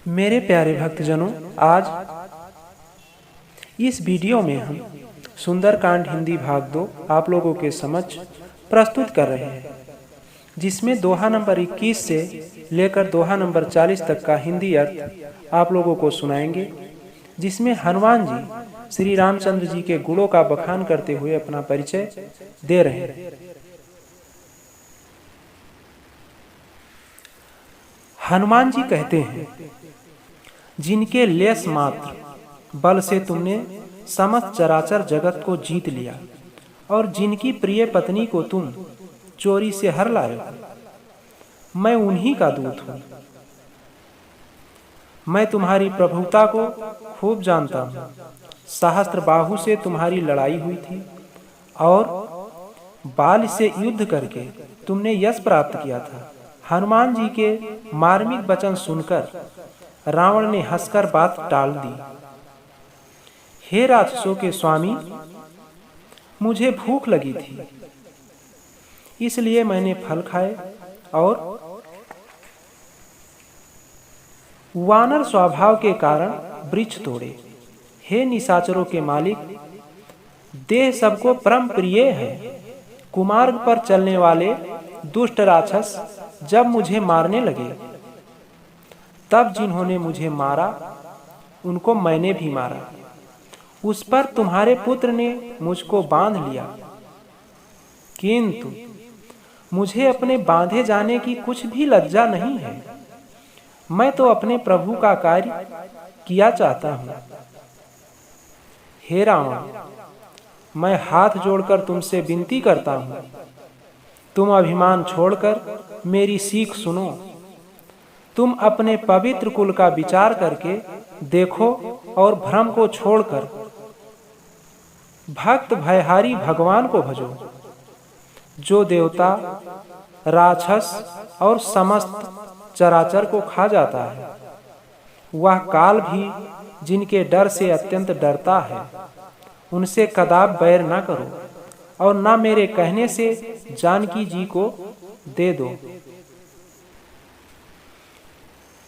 मेरे प्यारे भक्तजनों, आज इस वीडियो में हम सुंदरकांड हिंदी भाग 2 आप लोगों के समक्ष प्रस्तुत कर रहे हैं, जिसमें दोहा नंबर 21 से लेकर दोहा नंबर 40 तक का हिंदी अर्थ आप लोगों को सुनाएंगे, जिसमें हनुमान जी श्री रामचंद्र जी के गुणों का बखान करते हुए अपना परिचय दे रहे हैं। हनुमान जी कहते हैं, जिनके लेस मात्र बल से तुमने समस्त चराचर जगत को जीत लिया और जिनकी प्रिय पत्नी को तुम चोरी से हर लाए, मैं उन्हीं का दूत हूं। मैं तुम्हारी प्रभुता को खूब जानता हूं। सहस्त्र बाहु से तुम्हारी लड़ाई हुई थी और बाल से युद्ध करके तुमने यश प्राप्त किया था। हनुमान जी के मार्मिक वचन सुनकर रावण ने हंसकर बात टाल दी। हे राक्षसों के स्वामी, मुझे भूख लगी थी, इसलिए मैंने फल खाए और वानर स्वभाव के कारण वृक्ष तोड़े। हे निशाचरों के मालिक, देह सबको परम प्रिय है। कुमार्ग पर चलने वाले दुष्ट राक्षस जब मुझे मारने लगे, तब जिन्होंने मुझे मारा उनको मैंने भी मारा। उस पर तुम्हारे पुत्र ने मुझको बांध लिया, किंतु मुझे अपने बांधे जाने की कुछ भी लज्जा नहीं है। मैं तो अपने प्रभु का कार्य किया चाहता हूं। हे रावण, मैं हाथ जोड़कर तुमसे विनती करता हूं, तुम अभिमान छोड़कर मेरी सीख सुनो। तुम अपने पवित्र कुल का विचार करके देखो और भ्रम को छोड़कर भक्त भयहारी भगवान को भजो, जो देवता, राक्षस और समस्त चराचर को खा जाता है। वह काल भी जिनके डर से अत्यंत डरता है, उनसे कदाप बैर न करो और न मेरे कहने से जानकी जी को दे दो।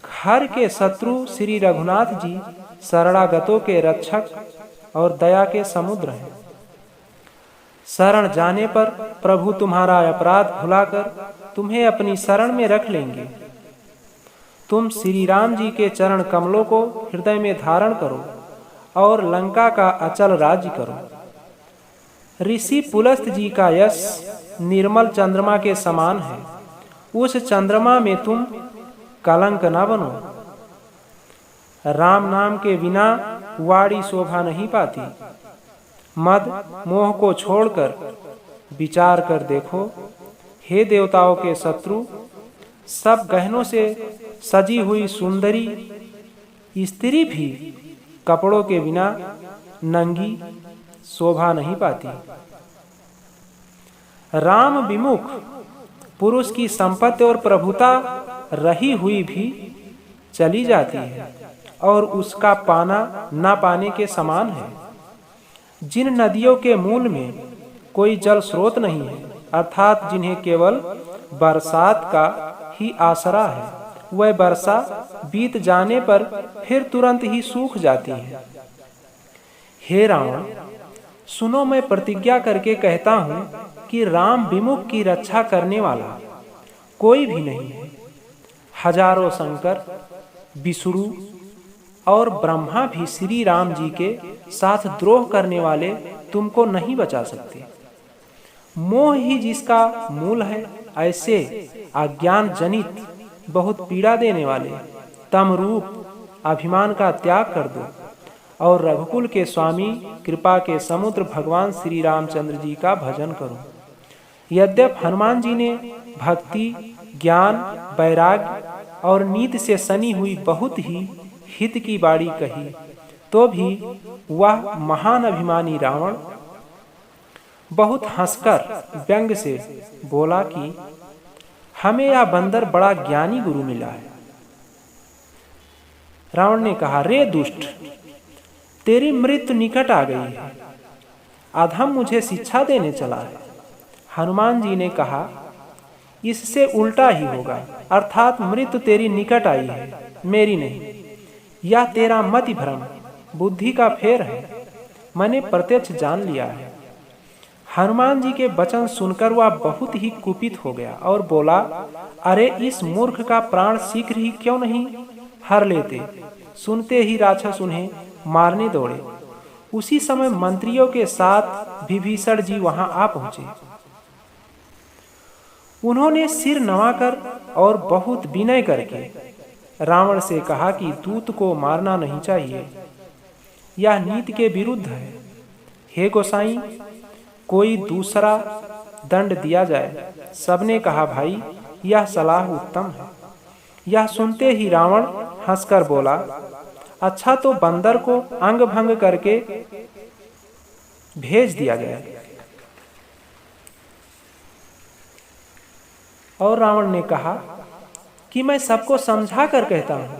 हर के शत्रु श्री रघुनाथ जी शरणागतों के रक्षक और दया के समुद्र हैं। शरण जाने पर प्रभु तुम्हारा अपराध भुलाकर तुम्हें अपनी शरण में रख लेंगे। तुम श्री राम जी के चरण कमलों को हृदय में धारण करो और लंका का अचल राज्य करो। ऋषि पुलस्त जी का यश निर्मल चंद्रमा के समान है। उस चंद्रमा में तुम कलंक न बनो। राम नाम के बिना वाणी शोभा नहीं पाती। मद मोह को छोड़कर विचार कर देखो। हे देवताओं के शत्रु, सब गहनों से सजी हुई सुंदरी स्त्री भी कपड़ों के बिना नंगी शोभा नहीं पाती। राम विमुख पुरुष की संपत्ति और प्रभुता रही हुई भी चली जाती है और उसका पाना ना पाने के समान है। जिन नदियों के मूल में कोई जल स्रोत नहीं है, अर्थात जिन्हें केवल बरसात का ही आसरा है, वह वर्षा बीत जाने पर फिर तुरंत ही सूख जाती है। हे रावण, सुनो, मैं प्रतिज्ञा करके कहता हूं कि राम विमुख की रक्षा करने वाला कोई भी नहीं है। हजारों शंकर, विष्णु और ब्रह्मा भी श्री राम जी के साथ द्रोह करने वाले तुमको नहीं बचा सकते। मोह ही जिसका मूल है, ऐसे अज्ञान जनित बहुत पीड़ा देने वाले तम रूप अभिमान का त्याग कर दो और रघुकुल के स्वामी, कृपा के समुद्र भगवान श्री रामचंद्र जी का भजन करो। यद्यपि हनुमान जी ने भक्ति, ज्ञान, वैराग्य और नीति से सनी हुई बहुत ही हित की बाणी कही, तो भी वह महान अभिमानी रावण बहुत हंसकर व्यंग से बोला कि हमें यह बंदर बड़ा ज्ञानी गुरु मिला है। रावण ने कहा, रे दुष्ट, तेरी मृत्यु निकट आ गई है। अधम मुझे शिक्षा देने चला है। हनुमान जी ने कहा, इससे उल्टा ही होगा, अर्थात मृत्यु तेरी निकट आई है, मेरी नहीं। यह तेरा मति भ्रम, बुद्धि का फेर है, मैंने प्रत्यक्ष जान लिया है। हनुमान जी के वचन सुनकर वह बहुत ही कुपित हो गया और बोला, अरे इस मूर्ख का प्राण शीघ्र ही क्यों नहीं हर लेते। सुनते ही राक्षस उन्हें मारने दौड़े। उसी समय मंत्रियों के साथ विभीषण जी वहां आ पहुंचे। उन्होंने सिर नवाकर और बहुत विनय करके रावण से कहा कि दूत को मारना नहीं चाहिए, यह नीति के विरुद्ध है। हे गोसाई, कोई दूसरा दंड दिया जाए। सबने कहा, भाई यह सलाह उत्तम है। यह सुनते ही रावण हंसकर बोला, अच्छा तो बंदर को अंग भंग करके भेज दिया गया। और रावण ने कहा कि मैं सबको समझा कर कहता हूं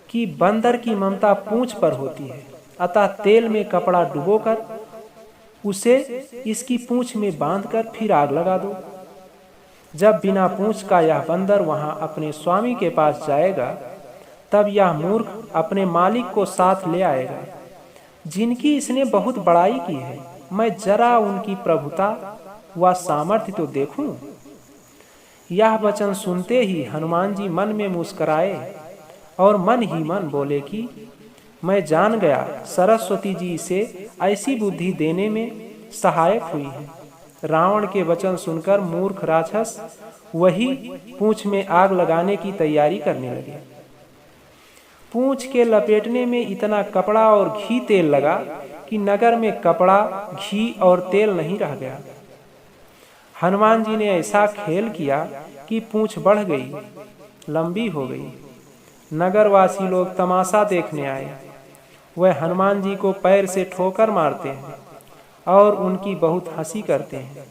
कि बंदर की ममता पूंछ पर होती है, अतः तेल में कपड़ा डुबोकर उसे इसकी पूंछ में बांधकर फिर आग लगा दो। जब बिना पूंछ का यह बंदर वहां अपने स्वामी के पास जाएगा, तब यह मूर्ख अपने मालिक को साथ ले आएगा, जिनकी इसने बहुत बड़ाई की है। मैं जरा उनकी प्रभुता व सामर्थ्य तो देखूं। यह वचन सुनते ही हनुमान जी मन में मुस्कुराए और मन ही मन बोले कि मैं जान गया सरस्वती जी से ऐसी बुद्धि देने में सहायक हुई है। रावण के वचन सुनकर मूर्ख राक्षस वही पूंछ में आग लगाने की तैयारी करने लगे। पूंछ के लपेटने में इतना कपड़ा और घी तेल लगा कि नगर में कपड़ा, घी और तेल नहीं रह गया। हनुमान जी ने ऐसा खेल किया कि पूंछ बढ़ गई, लंबी हो गई। नगरवासी लोग तमाशा देखने आए। वह हनुमान जी को पैर से ठोकर मारते हैं और उनकी बहुत हंसी करते हैं।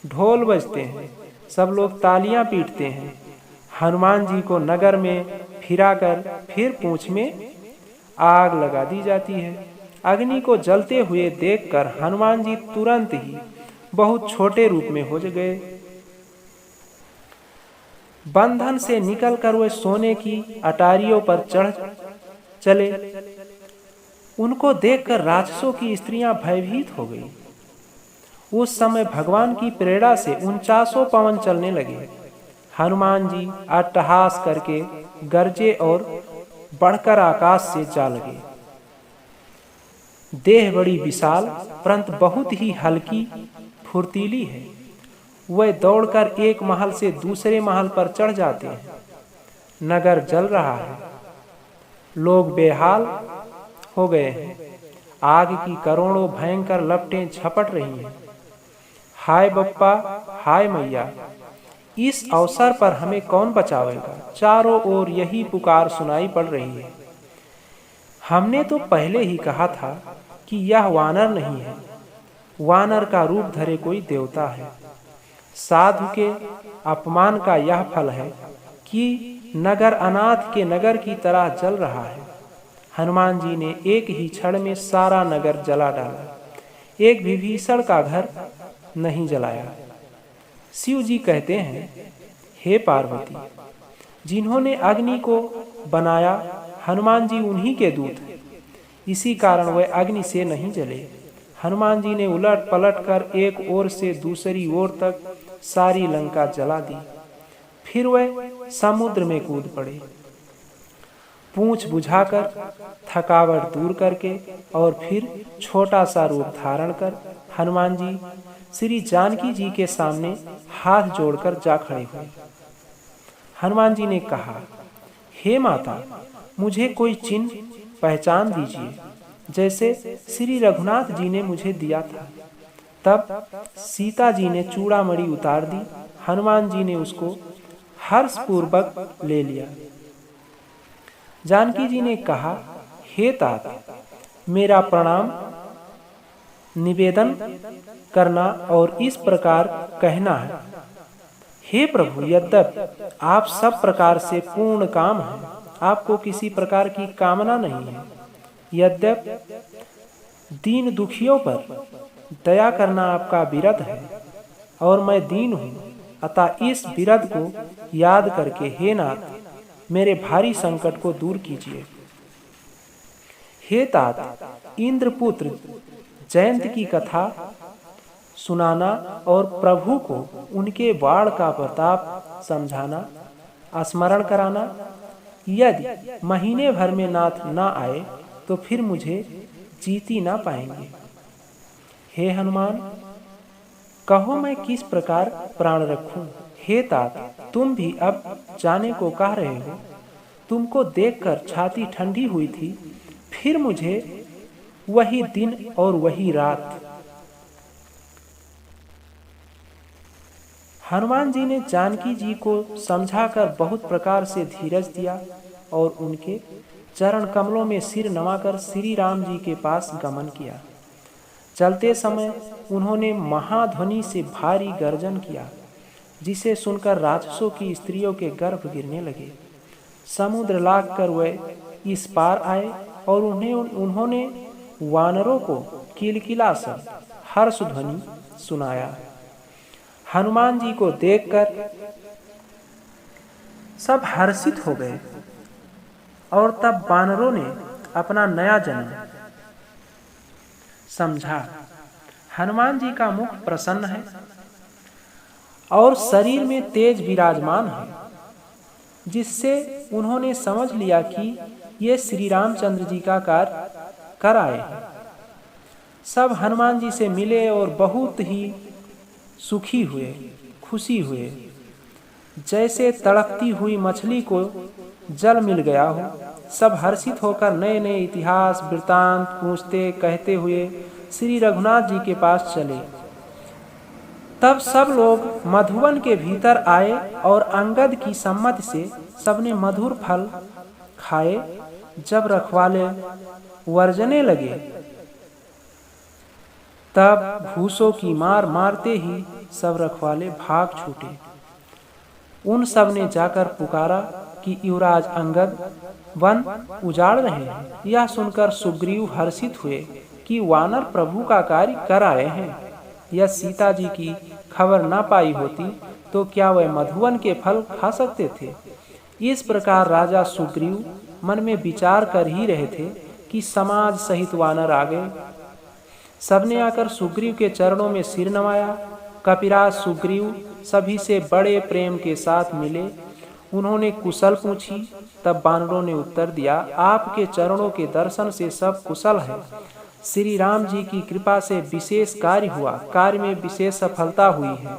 ढोल बजते हैं, सब लोग तालियां पीटते हैं। हनुमान जी को नगर में फिराकर फिर पूंछ में आग लगा दी जाती है। अग्नि को जलते हुए देखकर हनुमान जी तुरंत ही बहुत छोटे रूप में हो गए। बंधन से निकलकर वे सोने की अटारियों पर चढ़ चले। उनको देखकर राक्षसों की स्त्रियां भयभीत हो गई। उस समय भगवान की प्रेरणा से 49 पवन चलने लगे। हनुमान जी अट्टहास करके गरजे और बढ़कर आकाश से जा लगे। देह बड़ी विशाल परंतु बहुत ही हल्की फुर्तीली है। वह दौड़कर एक महल से दूसरे महल पर चढ़ जाते हैं। नगर जल रहा है, लोग बेहाल हो गए हैं। आग की करोड़ों भयंकर लपटें झपट रही हैं। हाय बप्पा, हाय मैया, इस अवसर पर हमें कौन बचावेगा। चारों ओर यही पुकार सुनाई पड़ रही है। हमने तो पहले ही कहा था कि यह वानर नहीं है, वानर का रूप धरे कोई देवता है। साधु के अपमान का यह फल है कि नगर अनाथ के नगर की तरह जल रहा है। हनुमान जी ने एक ही क्षण में सारा नगर जला डाला, एक विभीषण का घर नहीं जलाया। शिव जी कहते हैं, हे पार्वती, जिन्होंने अग्नि को बनाया हनुमान जी उन्हीं के दूत हैं, इसी कारण वह अग्नि से नहीं जले। हनुमान जी ने उलट पलट कर एक ओर से दूसरी ओर तक सारी लंका जला दी। फिर वह समुद्र में कूद पड़े। पूंछ बुझाकर थकावट दूर करके और फिर छोटा सा रूप धारण कर हनुमान जी श्री जानकी जी के सामने हाथ जोड़कर जा खड़े हुए। हनुमान जी ने कहा, हे माता, मुझे कोई चिन्ह पहचान दीजिए, जैसे श्री रघुनाथ जी ने मुझे दिया था। तब सीता जी ने चूड़ामणि उतार दी। हनुमान जी ने उसको हर्षपूर्वक ले लिया। जानकी जी ने कहा, हे तात, मेरा प्रणाम निवेदन करना और इस प्रकार कहना है, हे प्रभु, यद्यपि आप सब प्रकार से पूर्ण काम हैं, आपको किसी प्रकार की कामना नहीं है, यद्यपि दीन दुखियों पर दया करना आपका विरध है और मैं दीन हूँ, अतः इस विरध को याद करके हे नाथ, मेरे भारी संकट को दूर कीजिए। हे तात, इंद्रपुत्र जयंत की कथा सुनाना और प्रभु को उनके बाण का प्रताप समझाना, स्मरण कराना। यदि महीने भर में नाथ ना आए तो फिर मुझे जीत ही ना पाएंगे। हे हनुमान, कहो मैं किस प्रकार प्राण रखूं। हे तात, तुम भी अब जाने को कह रहे हो। तुमको देखकर छाती ठंडी हुई थी, फिर मुझे वही दिन और वही रात। हनुमान जी ने जानकी जी को समझाकर बहुत प्रकार से धीरज दिया और उनके चरण कमलों में सिर नवाकर श्री राम जी के पास गमन किया। चलते समय उन्होंने महाध्वनि से भारी गर्जन किया, जिसे सुनकर राक्षसों की स्त्रियों के गर्भ गिरने लगे। समुद्र लांघकर वे इस पार आए और उन्होंने वानरों को किलकिला सा हर्ष ध्वनि सुनाया। हनुमान जी को देखकर सब हर्षित हो गए और तब वानरों ने अपना नया जन्म समझा। हनुमान जी का मुख प्रसन्न है और शरीर में तेज विराजमान है, जिससे उन्होंने समझ लिया कि ये श्री रामचंद्र जी का कार्य कर आए हैं। सब हनुमान जी से मिले और बहुत ही सुखी हुए, खुशी हुए। जैसे तड़पती हुई मछली को जल मिल गया हो, सब हर्षित होकर नए नए इतिहास वृत्तांत पूछते कहते हुए श्री रघुनाथ जी के पास चले। तब सब लोग मधुवन के भीतर आए और अंगद की सम्मति से सबने मधुर फल खाए। जब रखवाले वर्जने लगे, तब भूसों की मार मारते ही सब रखवाले भाग छूटे। उन सब ने जाकर पुकारा कि युवराज अंगद वन उजाड़ रहे हैं। यह सुनकर सुग्रीव हर्षित हुए कि वानर प्रभु का कार्य कर आए हैं। यह सीता जी की खबर ना पाई होती तो क्या वह मधुवन के फल खा सकते थे। इस प्रकार राजा सुग्रीव मन में विचार कर ही रहे थे कि समाज सहित वानर आ गए। सबने आकर सुग्रीव के चरणों में सिर नवाया। कपिराज सुग्रीव सभी से बड़े प्रेम के साथ मिले। उन्होंने कुशल पूछी। तब वानरों ने उत्तर दिया, आपके चरणों के दर्शन से सब कुशल है। श्री राम जी की कृपा से विशेष कार्य हुआ, कार्य में विशेष सफलता हुई है।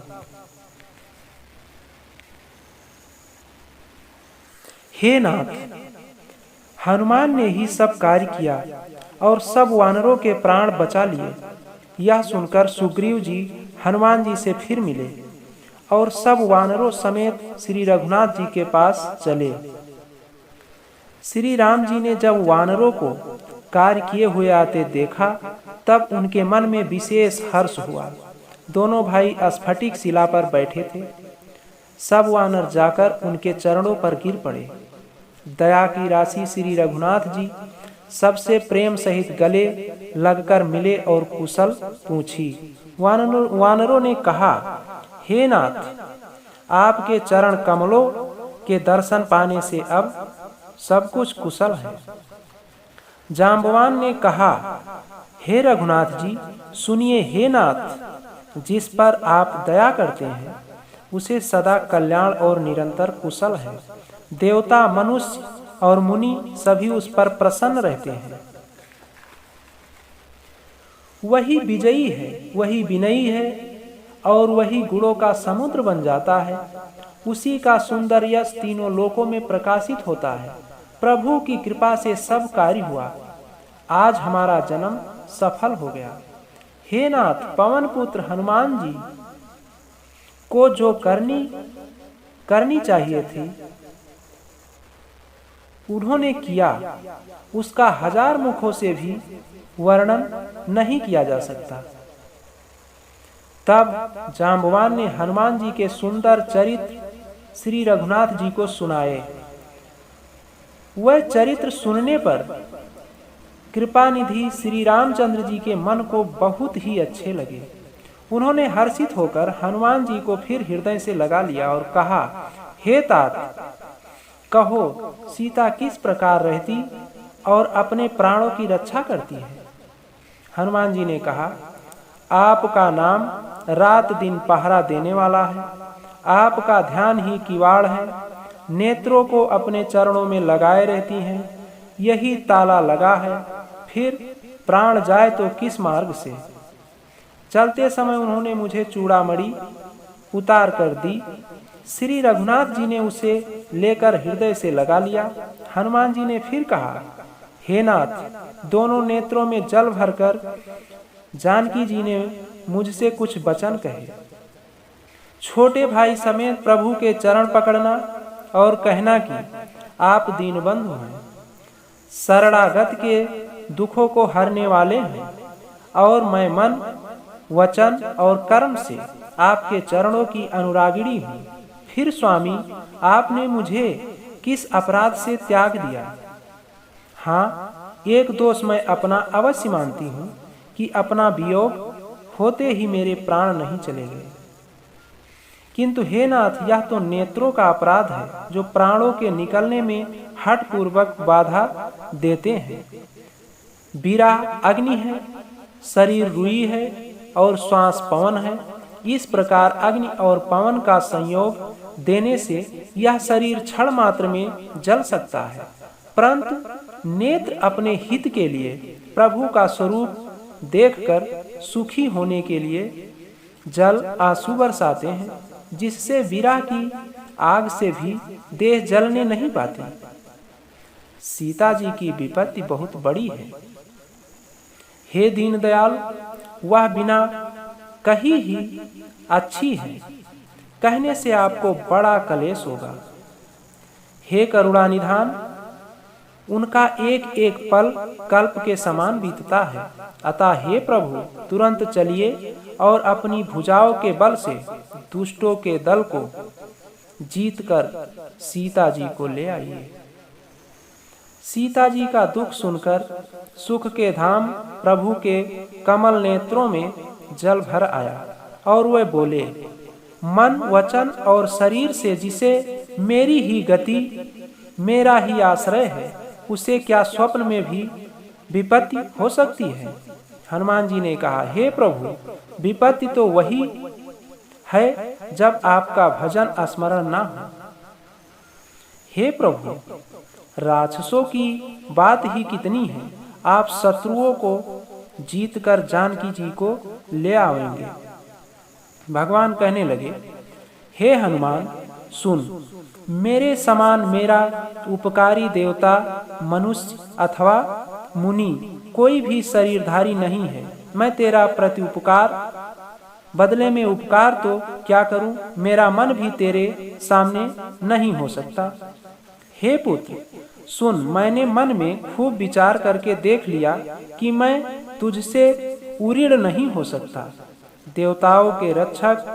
हे नाथ, हनुमान ने ही सब कार्य किया और सब वानरों के प्राण बचा लिए। यह सुनकर सुग्रीव जी हनुमान जी से फिर मिले और सब वानरों समेत श्री रघुनाथ जी के पास चले। श्री राम जी ने जब वानरों को कार्य किए हुए आते देखा, तब उनके मन में विशेष हर्ष हुआ। दोनों भाई स्फटिक शिला पर बैठे थे। सब वानर जाकर उनके चरणों पर गिर पड़े। दया की राशि श्री रघुनाथ जी सबसे प्रेम सहित गले लगकर मिले और कुशल पूछी। वानरों ने कहा, हे नाथ, आपके चरण कमलों के दर्शन पाने से अब सब कुछ कुशल है। जाम्बवान ने कहा, हे रघुनाथ जी सुनिए। हे नाथ, जिस पर आप दया करते हैं उसे सदा कल्याण और निरंतर कुशल है। देवता, मनुष्य और मुनि सभी उस पर प्रसन्न रहते हैं। वही विजयी है, वही विनयी है और वही गुणों का समुद्र बन जाता है। उसी का सुंदर यश तीनों लोकों में प्रकाशित होता है। प्रभु की कृपा से सब कार्य हुआ। आज हमारा जन्म सफल हो गया। हे नाथ, पवन पुत्र हनुमान जी को जो करनी चाहिए थी उन्होंने किया, उसका हजार मुखों से भी वर्णन नहीं किया जा सकता। तब जाम्बवान ने हनुमान जी के सुंदर चरित्र श्री रघुनाथ जी को सुनाए। वह चरित्र सुनने पर कृपानिधि श्री रामचंद्र जी के मन को बहुत ही अच्छे लगे। उन्होंने हर्षित होकर हनुमान जी को फिर हृदय से लगा लिया और कहा, हे तात, कहो सीता किस प्रकार रहती और अपने प्राणों की रक्षा करती है। हनुमान जी ने कहा, आपका नाम रात दिन पहरा देने वाला है, आपका ध्यान ही किवाड़ है, नेत्रों को अपने चरणों में लगाए रहती हैं, यही ताला लगा है, फिर प्राण जाए तो किस मार्ग से। चलते समय उन्होंने मुझे चूड़ामणि उतार कर दी। श्री रघुनाथ जी ने उसे लेकर हृदय से लगा लिया। हनुमान जी ने फिर कहा, हे नाथ, दोनों नेत्रों में जल भरकर जानकी जी ने मुझसे कुछ वचन कहे। छोटे भाई समेत प्रभु के चरण पकड़ना और कहना कि आप दीनबंधु हैं, शरणागत के दुखों को हरने वाले हैं, और मैं मन, वचन और कर्म से आपके चरणों की अनुरागिणी हूँ। फिर स्वामी, आपने मुझे किस अपराध से त्याग दिया? हाँ, एक दोष मैं अपना अवश्य मानती हूँ कि अपना वियोग होते ही मेरे प्राण नहीं चले गए। किंतु हे नाथ, यह तो नेत्रों का अपराध है जो प्राणों के निकलने में हठ पूर्वक बाधा देते हैं। विरह अग्नि है, शरीर रुई है और श्वास पवन है। इस प्रकार अग्नि और पवन का संयोग देने से यह शरीर क्षण मात्र में जल सकता है, परंतु नेत्र अपने हित के लिए प्रभु का स्वरूप देखकर सुखी होने के लिए जल आंसू बरसाते हैं, जिससे विरह की आग से भी देह जलने नहीं पाती। सीता जी की विपत्ति बहुत बड़ी है। हे दीनदयाल, वह बिना कही ही अच्छी है, कहने से आपको बड़ा कलेश होगा। हे करुणानिधान, उनका एक एक पल कल्प के समान बीतता है। अतः हे प्रभु, तुरंत चलिए और अपनी भुजाओं के बल से दुष्टों के दल को जीतकर सीता जी को ले आइए। सीता जी का दुख सुनकर सुख के धाम प्रभु के कमल नेत्रों में जल भर आया और वे बोले, मन, वचन और शरीर से जिसे मेरी ही गति, मेरा ही आश्रय है, उसे क्या स्वप्न में भी विपत्ति हो सकती है? हनुमान जी ने कहा, हे प्रभु, विपत्ति तो वही है जब आपका भजन स्मरण ना हो। हे प्रभु, राक्षसों की बात ही कितनी है, आप शत्रुओं को जीतकर जानकी जी को ले आवेंगे। भगवान कहने लगे, हे हनुमान, सुन, मेरे समान मेरा उपकारी देवता, मनुष्य अथवा मुनि कोई भी शरीरधारी नहीं है। मैं तेरा प्रति उपकार बदले में उपकार तो क्या करूं? मेरा मन भी तेरे सामने नहीं हो सकता। हे पुत्र, सुन, मैंने मन में खूब विचार करके देख लिया कि मैं तुझसे उरीण नहीं हो सकता। देवताओं के रक्षक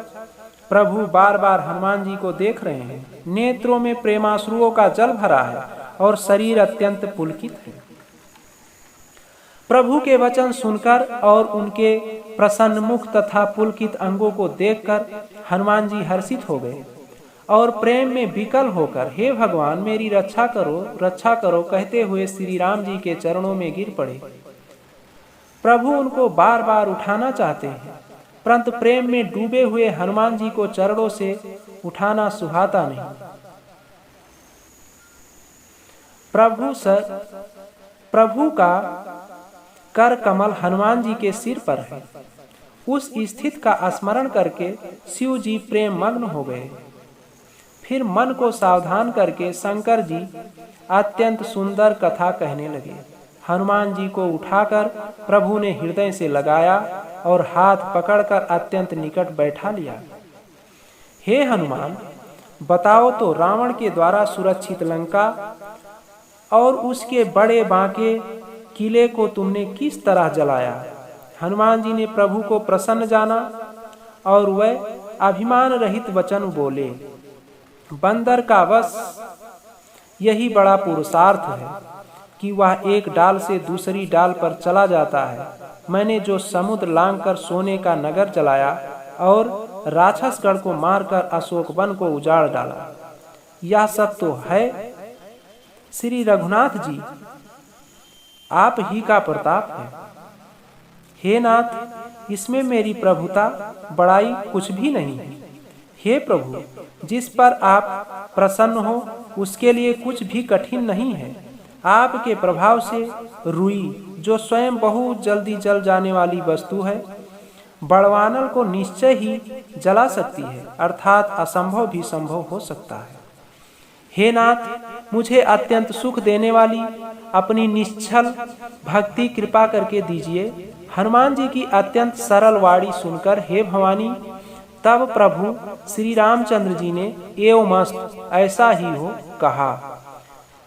प्रभु बार बार हनुमान जी को देख रहे हैं। नेत्रों में प्रेमाश्रुओं का जल भरा है और शरीर अत्यंत पुलकित है। प्रभु के वचन सुनकर और उनके प्रसन्न मुख तथा पुलकित अंगों को देखकर हनुमान जी हर्षित हो गए और प्रेम में विकल होकर, हे भगवान, मेरी रक्षा करो कहते हुए श्री राम जी के चरणों में गिर पड़े। प्रभु उनको बार बार उठाना चाहते हैं, परंतु प्रेम में डूबे हुए हनुमान जी को चरणों से उठाना सुहाता नहीं। प्रभु का कर कमल हनुमान जी के सिर पर है। उस स्थिति का स्मरण करके शिव जी प्रेम मग्न हो गए। फिर मन को सावधान करके शंकर जी अत्यंत सुंदर कथा कहने लगे। हनुमान जी को उठाकर प्रभु ने हृदय से लगाया और हाथ पकड़कर अत्यंत निकट बैठा लिया। हे हनुमान, बताओ तो, रावण के द्वारा सुरक्षित लंका और उसके बड़े बांके किले को तुमने किस तरह जलाया? हनुमान जी ने प्रभु को प्रसन्न जाना और वह अभिमान रहित वचन बोले, बंदर का वश यही बड़ा पुरुषार्थ है कि वह एक डाल से दूसरी डाल पर चला जाता है। मैंने जो समुद्र लांघकर सोने का नगर जलाया और राक्षसगढ़ को मारकर अशोक वन को उजाड़ डाला, यह सब तो है श्री रघुनाथ जी आप ही का प्रताप है। हे नाथ, इसमें मेरी प्रभुता बड़ाई कुछ भी नहीं है। हे प्रभु, जिस पर आप प्रसन्न हो उसके लिए कुछ भी कठिन नहीं है। आपके प्रभाव से रुई, जो स्वयं बहुत जल्दी जल जाने वाली वस्तु है, बड़वानल को निश्चय ही जला सकती है, अर्थात असंभव भी संभव हो सकता है। हे नाथ, मुझे अत्यंत सुख देने वाली अपनी निश्चल भक्ति कृपा करके दीजिए। हनुमान जी की अत्यंत सरल वाणी सुनकर हे भवानी, तब प्रभु श्री रामचंद्र जी ने एवं मस्त ऐसा ही हो कहा।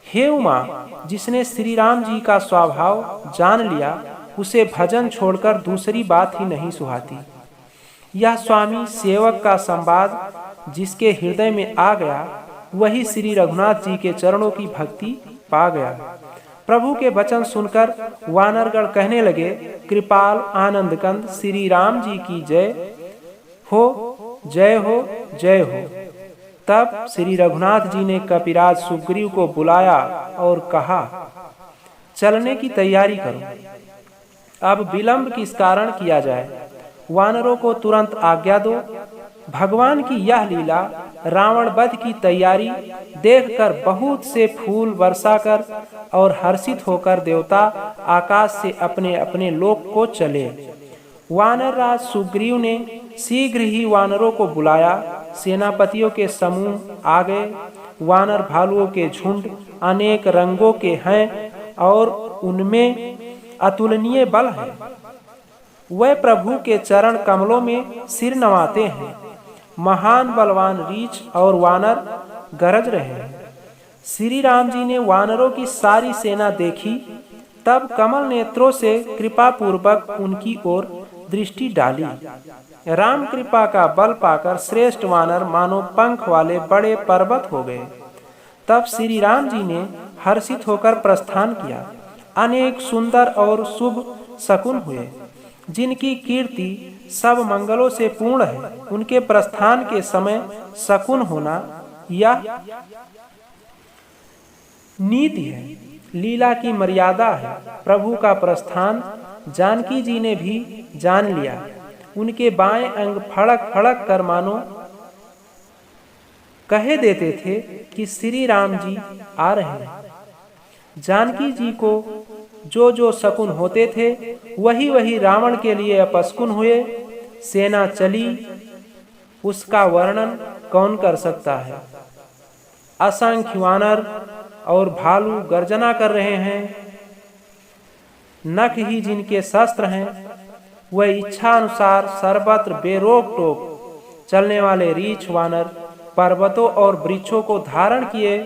हे उमा, जिसने श्री राम जी का स्वभाव जान लिया, उसे भजन छोड़कर दूसरी बात ही नहीं सुहाती। यह स्वामी सेवक का संवाद जिसके हृदय में आ गया, वही श्री रघुनाथ जी के चरणों की भक्ति पा गया। प्रभु के वचन सुनकर वानरगण कहने लगे, कृपाल आनंद कंद श्री राम जी की जय हो, जय हो, जय हो। तब श्री रघुनाथ जी ने कपिराज सुग्रीव को बुलाया और कहा, चलने की तैयारी करो। अब विलंब किस कारण किया जाए, वानरों को तुरंत आज्ञा दो। भगवान की यह लीला रावण वध की तैयारी देखकर बहुत से फूल बरसाकर और हर्षित होकर देवता आकाश से अपने अपने लोक को चले। वानर राज सुग्रीव ने शीघ्र ही वानरों को बुलाया। सेनापतियों के समूह आ गए। वानर भालुओं के झुंड अनेक रंगों के हैं और उनमें अतुलनीय बल है। वह प्रभु के चरण कमलों में सिर नवाते हैं। महान बलवान रीछ और वानर गरज रहे हैं। श्री राम जी ने वानरों की सारी सेना देखी, तब कमल नेत्रों से कृपा पूर्वक उनकी ओर दृष्टि डाली। राम कृपा का बल पाकर श्रेष्ठ वानर मानो पंख वाले बड़े पर्वत हो गए। तब श्री राम जी ने हर्षित होकर प्रस्थान किया। अनेक सुंदर और शुभ शकुन हुए, जिनकी कीर्ति सब मंगलों से पूर्ण है। उनके प्रस्थान के समय शकुन होना यह नीति है, लीला की मर्यादा है। प्रभु का प्रस्थान जानकी जी ने भी जान लिया। उनके बाएं अंग फड़क फड़क कर मानो कहे देते थे कि श्री राम जी आ रहे हैं। जानकी जी को जो जो शकुन होते थे, वही वही रावण के लिए अपशकुन हुए। सेना चली, उसका वर्णन कौन कर सकता है। असंख्य वानर और भालू गर्जना कर रहे हैं। नख ही जिनके शस्त्र हैं, वह इच्छा अनुसार सर्वत्र बेरोक टोक चलने वाले रीछ वानर पर्वतों और वृक्षों को धारण किए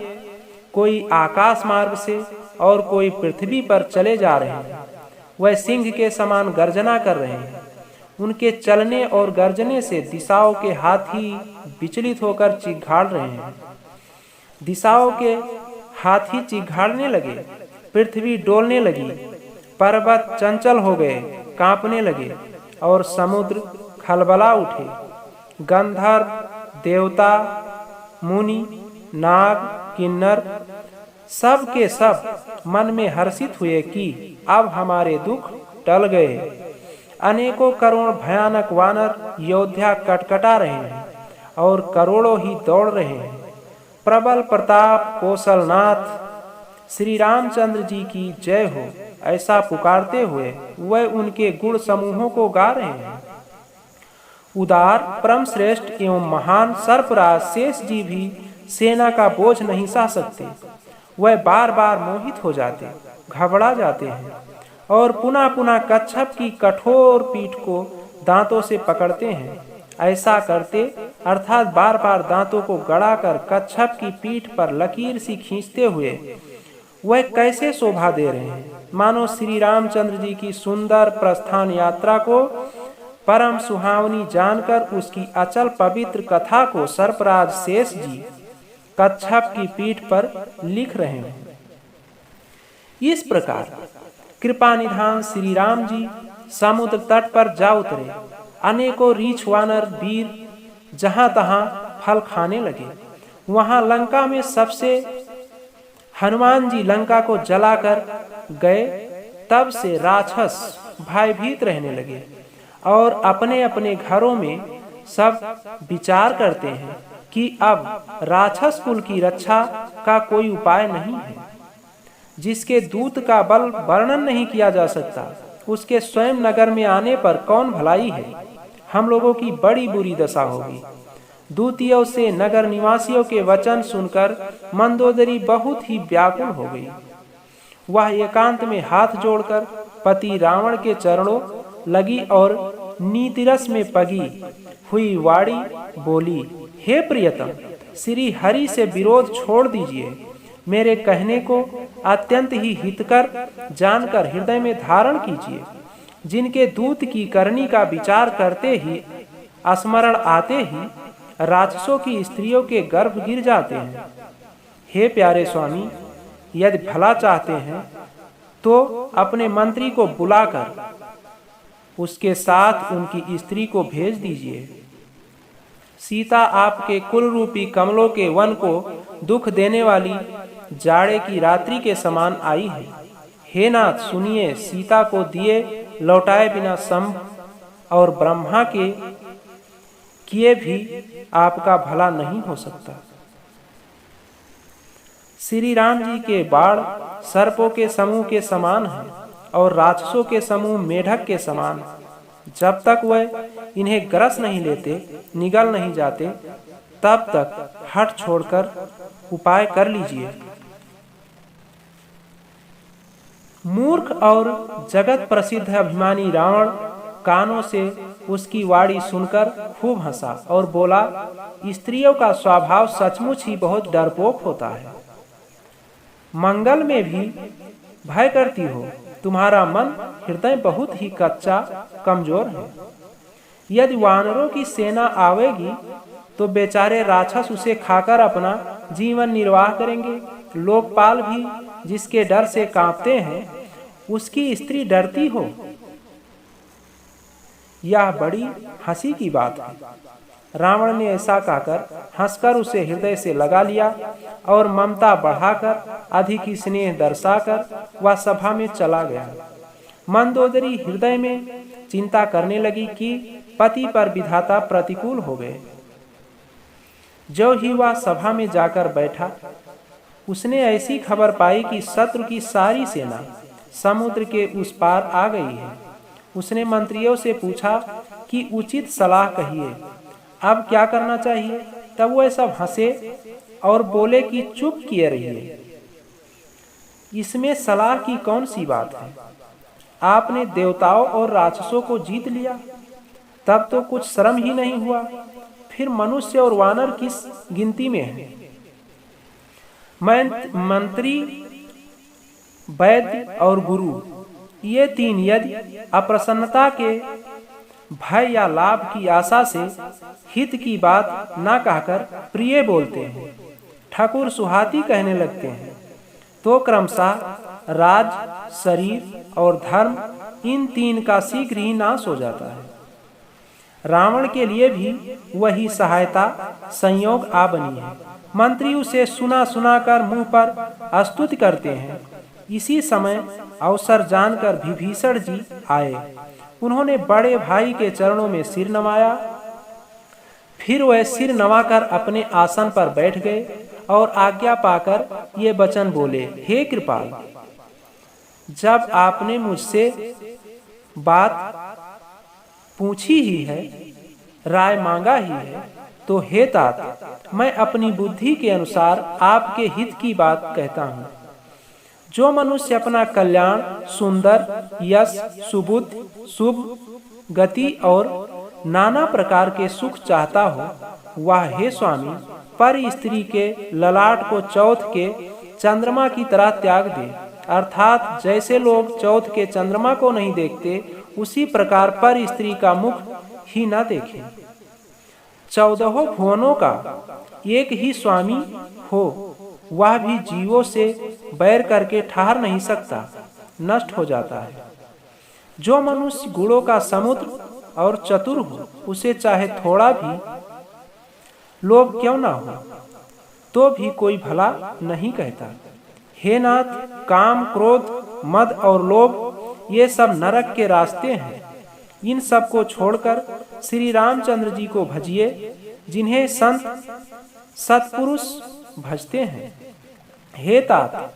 कोई आकाश मार्ग से और कोई पृथ्वी पर चले जा रहे हैं। वह सिंह के समान गर्जना कर रहे हैं। उनके चलने और गर्जने से दिशाओं के हाथी विचलित होकर चिघाड़ रहे हैं। दिशाओं के हाथी चिघाड़ने लगे, पृथ्वी डोलने लगी, पर्वत चंचल हो गए, कांपने लगे और समुद्र खलबला उठे। गंधर्व, देवता, मुनि, नाग, किन्नर सब के सब मन में हर्षित हुए कि अब हमारे दुख टल गए। अनेकों करोड़ भयानक वानर योद्धा कटकटा रहे हैं और करोड़ों ही दौड़ रहे हैं। प्रबल प्रताप कौशलनाथ श्री रामचंद्र जी की जय हो, ऐसा पुकारते हुए वह उनके गुण समूहों को गा रहे हैं। उदार, परम श्रेष्ठ एवं महान सर्पराज शेष जी भी सेना का बोझ नहीं सह सकते। वह बार बार मोहित हो जाते, घबरा जाते हैं और पुनः पुनः कच्छप की कठोर पीठ को दांतों से पकड़ते हैं। ऐसा करते अर्थात बार बार दांतों को गड़ाकर कच्छप की पीठ पर लकीर सी खींचते हुए वह कैसे शोभा दे रहे हैं, मानो श्री रामचंद्र जी की सुंदर प्रस्थान यात्रा को परम सुहावनी जानकर उसकी अचल पवित्र कथा को सर्पराज शेष जी कच्छप की पीठ पर लिख रहे हैं। इस प्रकार कृपा निधान श्री राम जी समुद्र तट पर जा उतरे। अनेकों रीछ वानर वीर जहां तहां फल खाने लगे। वहां लंका में सबसे हनुमान जी लंका को जलाकर गए तब से राक्षस भयभीत रहने लगे और अपने अपने घरों में सब विचार करते हैं कि अब राक्षस कुल की रक्षा का कोई उपाय नहीं है। जिसके दूत का बल वर्णन नहीं किया जा सकता, उसके स्वयं नगर में आने पर कौन भलाई है। हम लोगों की बड़ी बुरी दशा होगी। दूतियों से नगर निवासियों के वचन सुनकर मंदोदरी बहुत ही व्याकुल हो गई। वह एकांत में हाथ जोड़कर पति रावण के चरणों लगी और नीतिरस में पगी हुई वाणी बोली, हे प्रियतम, श्री हरि से विरोध छोड़ दीजिए। मेरे कहने को अत्यंत ही हितकर जानकर हृदय में धारण कीजिए। जिनके दूत की करनी का विचार करते ही स्मरण आते ही राक्षसों की स्त्रियों के गर्भ गिर जाते हैं। हे प्यारे स्वामी, यदि भला चाहते हैं तो अपने मंत्री को बुलाकर उसके साथ उनकी स्त्री को भेज दीजिए। सीता आपके कुल रूपी कमलों के वन को दुख देने वाली जाड़े की रात्रि के समान आई है। हे नाथ, सुनिए, सीता को दिए लौटाए बिना शंभ और ब्रह्मा के किए भी आपका भला नहीं हो सकता। श्री राम जी के बाण सर्पों के समूह के समान है और राक्षसों के समूह मेढक के समान। जब तक वह इन्हें ग्रस नहीं लेते, निगल नहीं जाते, तब तक हट छोड़कर उपाय कर लीजिए। मूर्ख और जगत प्रसिद्ध अभिमानी रावण कानों से उसकी वाणी सुनकर खूब हंसा और बोला, स्त्रियों का स्वभाव सचमुच ही बहुत डरपोक होता है। मंगल में भी भय करती हो। तुम्हारा मन हृदय बहुत ही कच्चा कमजोर है। यदि वानरों की सेना आवेगी तो बेचारे राक्षस उसे खाकर अपना जीवन निर्वाह करेंगे। लोकपाल भी जिसके डर से कांपते हैं, उसकी स्त्री डरती हो। यह बड़ी हंसी की बात है। रावण ने ऐसा कहकर हंसकर उसे हृदय से लगा लिया और ममता बढ़ाकर अधिक ही स्नेह दर्शाकर वह सभा में चला गया। मंदोदरी हृदय में चिंता करने लगी कि पति पर विधाता प्रतिकूल हो गए। जो ही वह सभा में जाकर बैठा, उसने ऐसी खबर पाई कि शत्रु की सारी सेना समुद्र के उस पार आ गई है। उसने मंत्रियों से पूछा कि उचित सलाह कहिए, अब क्या करना चाहिए। तब वह सब हंसे और बोले कि चुप किए रहिए, इसमें सलाह की कौन सी बात है। आपने देवताओं और राक्षसों को जीत लिया, तब तो कुछ शर्म ही नहीं हुआ। फिर मनुष्य और वानर किस गिनती में है। मंत्री, वैद्य और गुरु, ये तीन यदि अप्रसन्नता के भय या लाभ की आशा से हित की बात ना कहकर प्रिय बोलते हैं, ठाकुर सुहाती कहने लगते हैं, तो क्रमशः राज, शरीर और धर्म, इन तीन का शीघ्र ही नाश हो जाता है। रावण के लिए भी वही सहायता संयोग आ बनी है। मंत्री उसे सुना सुना कर मुंह पर स्तुति करते हैं। इसी समय अवसर जानकर विभीषण जी आए। उन्होंने बड़े भाई के चरणों में सिर नवाया। फिर वह सिर नवाकर अपने आसन पर बैठ गए और आज्ञा पाकर ये वचन बोले, हे कृपाल, जब आपने मुझसे बात पूछी ही है, राय मांगा ही है, तो हे तात, मैं अपनी बुद्धि के अनुसार आपके हित की बात कहता हूँ। जो मनुष्य अपना कल्याण, सुंदर, यश, सुबुद्धि, शुभ गति और नाना प्रकार के सुख चाहता हो, वह हे स्वामी पर स्त्री के ललाट को चौथ के चंद्रमा की तरह त्याग दे। अर्थात जैसे लोग चौथ के चंद्रमा को नहीं देखते, उसी प्रकार पर स्त्री का मुख ही न देखें। 14 भुवनों का एक ही स्वामी हो, वह भी जीवों से बैर करके ठहर नहीं सकता, नष्ट हो जाता है। जो मनुष्य गुणों का समुद्र और चतुर हो, उसे चाहे थोड़ा भी लोभ क्यों ना हो, तो भी कोई भला नहीं कहता। हे नाथ, काम, क्रोध, मद और लोभ ये सब नरक के रास्ते हैं। इन सब को छोड़कर श्री रामचंद्र जी को भजिए, जिन्हें संत सत्पुरुष भजते हैं। हे तात,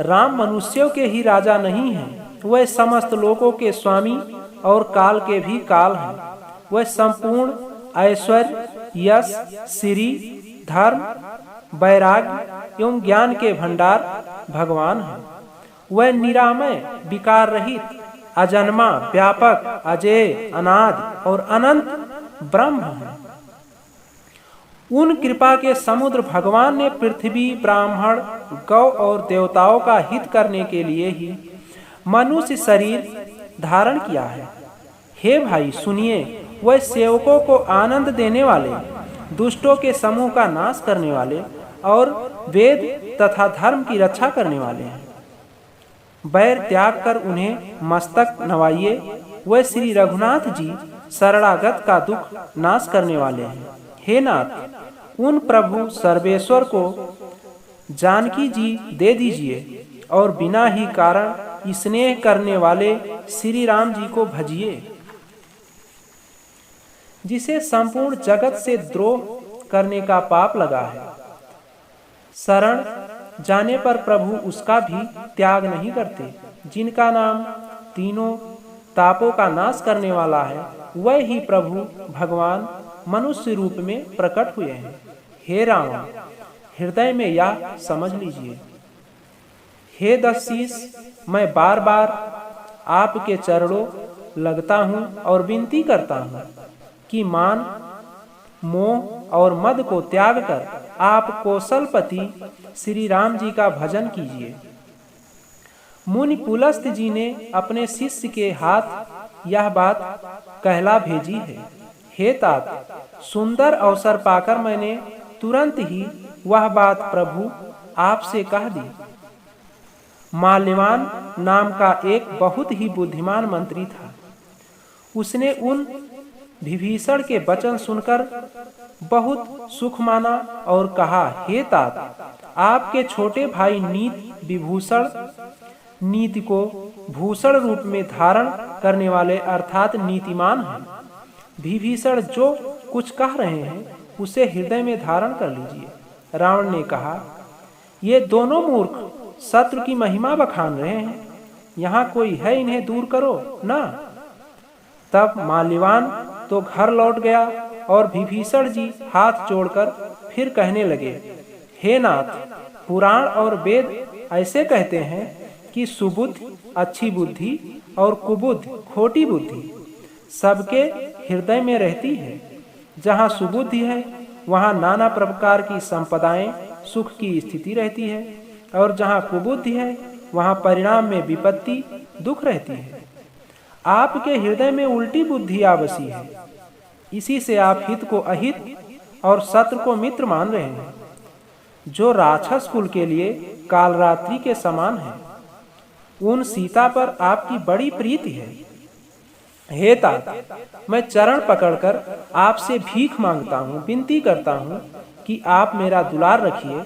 राम मनुष्यों के ही राजा नहीं हैं, वह समस्त लोगों के स्वामी और काल के भी काल हैं। वह संपूर्ण ऐश्वर्य, यश, श्री, धर्म, वैराग्य एवं ज्ञान के भंडार भगवान हैं। वह निरामय, विकार रहित, अजन्मा, व्यापक, अजेय, अनादि और अनंत ब्रह्म हैं। उन कृपा के समुद्र भगवान ने पृथ्वी, ब्राह्मण, गौ और देवताओं का हित करने के लिए ही मनुष्य शरीर धारण किया है। हे भाई सुनिए, वह सेवकों को आनंद देने वाले, दुष्टों के समूह का नाश करने वाले और वेद तथा धर्म की रक्षा करने वाले हैं। बैर त्याग कर उन्हें मस्तक नवाइए। वह श्री रघुनाथ जी शरणागत का दुख नाश करने वाले हैं। हे नाथ, उन प्रभु सर्वेश्वर को जानकी जी दे दीजिए और बिना ही कारण स्नेह करने वाले श्री राम जी को भजिए। जिसे संपूर्ण जगत से द्रोह करने का पाप लगा है, शरण जाने पर प्रभु उसका भी त्याग नहीं करते। जिनका नाम तीनों तापों का नाश करने वाला है, वह ही प्रभु भगवान मनुष्य रूप में प्रकट हुए हैं। हे रावण, हृदय में यह समझ लीजिए। हे दशशीष, मैं बार बार आपके चरणों लगता हूँ और विनती करता हूँ कि मान, मोह और मद को त्याग कर आप कौशलपति श्री राम जी का भजन कीजिए। मुनि पुलस्त जी ने अपने शिष्य के हाथ यह बात कहला भेजी है। हे तात, सुंदर अवसर पाकर मैंने तुरंत ही वह बात प्रभु आपसे कह दी। माल्यवान नाम का एक बहुत ही बुद्धिमान मंत्री था। उसने उन विभीषण के वचन सुनकर बहुत सुख माना और कहा, हे तात, आपके छोटे भाई नीति विभूषण, नीति को भूषण रूप में धारण करने वाले अर्थात नीतिमान हैं। विभीषण जो कुछ कह रहे हैं उसे हृदय में धारण कर लीजिए। रावण ने कहा, ये दोनों मूर्ख शत्रु की महिमा बखान रहे हैं, यहाँ कोई है, इन्हें दूर करो ना। तब माल्यवान तो घर लौट गया और विभीषण जी हाथ जोड़कर फिर कहने लगे, हे नाथ, पुराण और वेद ऐसे कहते हैं कि सुबुद्धि अच्छी बुद्धि और कुबुद्धि खोटी बुद्धि सबके हृदय में रहती है। जहाँ सुबुद्धि है वहाँ नाना प्रकार की संपदाएं, सुख की स्थिति रहती है, और जहाँ कुबुद्धि है वहाँ परिणाम में विपत्ति, दुख रहती है। आपके हृदय में उल्टी बुद्धि आ बसी है, इसी से आप हित को अहित और शत्रु को मित्र मान रहे हैं, जो राक्षस कुल के लिए कालरात्रि के समान है। उन सीता पर आपकी बड़ी प्रीति है। हे तात, मैं चरण पकड़कर आपसे भीख मांगता हूँ, विनती करता हूँ कि आप मेरा दुलार रखिए।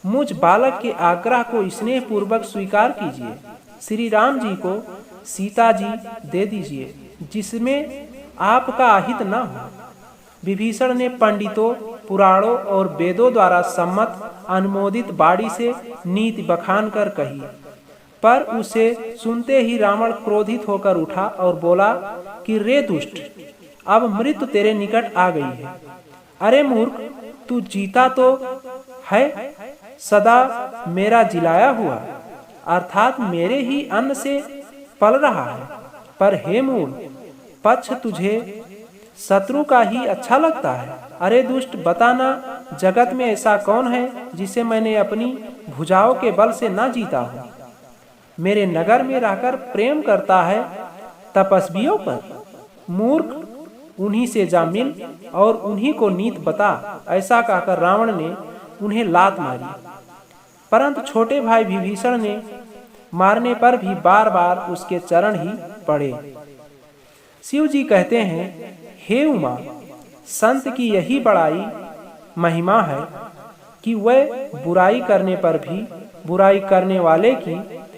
मुझ बालक के आग्रह को स्नेह पूर्वक स्वीकार कीजिए। श्री राम जी को सीता जी दे दीजिए, जिसमें आपका अहित न हो। विभीषण ने पंडितों, पुराणों और वेदों द्वारा सम्मत अनुमोदित बाणी से नीति बखान कर कही, पर उसे सुनते ही रावण क्रोधित होकर उठा और बोला कि रे दुष्ट, अब मृत्यु तेरे निकट आ गई है। अरे मूर्ख, तू जीता तो है, सदा मेरा जिलाया हुआ, अर्थात मेरे ही अन्न से पल रहा है। पर हे मूल, पक्ष तुझे शत्रु का ही अच्छा लगता है। अरे दुष्ट, बताना, जगत में ऐसा कौन है जिसे मैंने अपनी भुजाओं के बल से न जीता हो। मेरे नगर में रहकर प्रेम करता है तपस्वियों पर। मूर्ख, उन्हीं से जा मिल और उन्हीं को नीत बता। ऐसा कहकर रावण ने उन्हें लात मारी, परंतु छोटे भाई विभीषण ने मारने पर भी बार बार उसके चरण ही पड़े। शिव जी कहते हैं, हे उमा, संत की यही बड़ाई महिमा है कि वह बुराई करने पर भी बुराई करने वाले की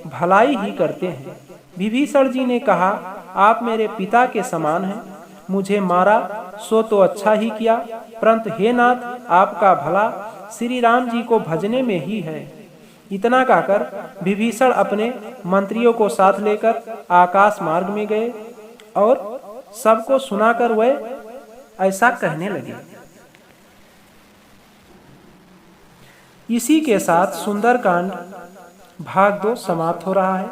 भलाई ही करते हैं। विभीषण जी ने कहा, आप मेरे पिता के समान हैं, मुझे मारा सो तो अच्छा ही किया, परंतु हे नाथ, आपका भला श्री राम जी को भजने में ही है। इतना कहकर विभीषण अपने मंत्रियों को साथ लेकर आकाश मार्ग में गए और सबको सुनाकर वह ऐसा कहने लगे। इसी के साथ सुंदरकांड भाग 2 समाप्त हो रहा है।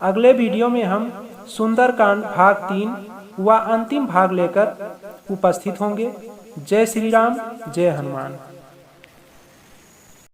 अगले वीडियो में हम सुंदरकांड भाग 3 व अंतिम भाग लेकर उपस्थित होंगे। जय श्री राम, जय हनुमान।